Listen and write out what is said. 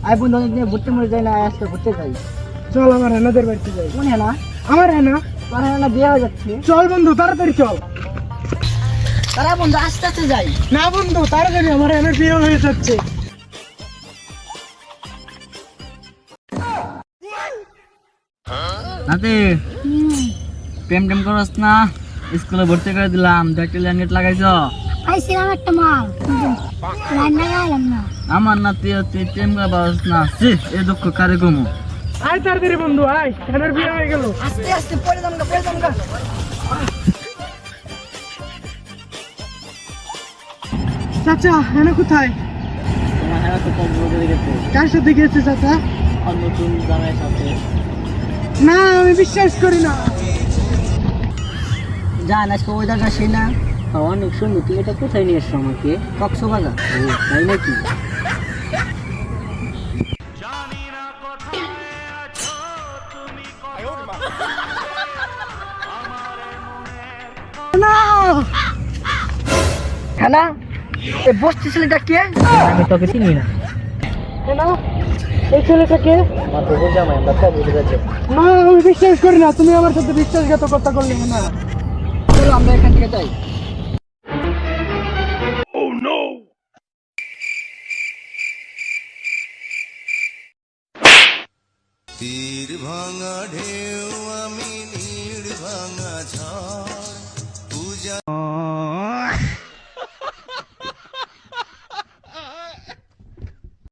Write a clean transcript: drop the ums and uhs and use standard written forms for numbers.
I বন্ধু অনেকদিন ঘুরতে মরে যাই না, আজকে ঘুরতে যাই। চল আমার হেনাদের বাড়িতে যাই। কোন হেনা? আমার হেনা। তোর হেনা বিয়ে হয়ে যাচ্ছে। চল বন্ধু তাড়াতাড়ি চল। তারা বন্ধু আস্তে আস্তে যাই। না বন্ধু তাড়াতাড়ি, আমার হেনার বিয়ে হয়ে যাচ্ছে। নাতি প্রেম টেম করস না? স্কুলে ভর্তি করে দিলাম, দেখতে ল্যান্ডেট লাগাইছ। আইছিলাম একটা মাল কিন্তু লাইন লাগাইলাম না। আমার নাতি তুই প্রেম করে পারস না, সি এ দুঃখ কারে কমু। আয় তাড়াতাড়ি বন্ধু আয়, হেনার বিয়ে হয়ে গেল। আস্তে আস্তে পড়ে যাম না, পড়ে যাম না। চাচা হেনা কোথায়? তোমার হেরা তো কম্পিউটারে গেছে কার সাথে গেছে চাচা? আর নতুন জামাইয়ের সাথে। না আমি বিশ্বাস করি না। জান আজকে ওয়েদারটা সেই না, অনেক সুন্দর। তুমি এটা কোথায় নিয়ে এসছো আমাকে? কক্সবাজার। তাই নাকি? না হেনা, এই বস্তি ছেলেটা কে? আমি তোকে চিনি না। হেনা এই ছেলেটাকে? আমার তো জামাই, আমরা কম্পিউটারে যাচ্ছি। না আমি বিশ্বাস করি না, তুমি আমার সাথে বিশ্বাসঘাতকতা করলে না। চলো আমরা এখান থেকে যাই। তীর ভাঙা ঢেউ আমি নীড় ভাঙা ঝড়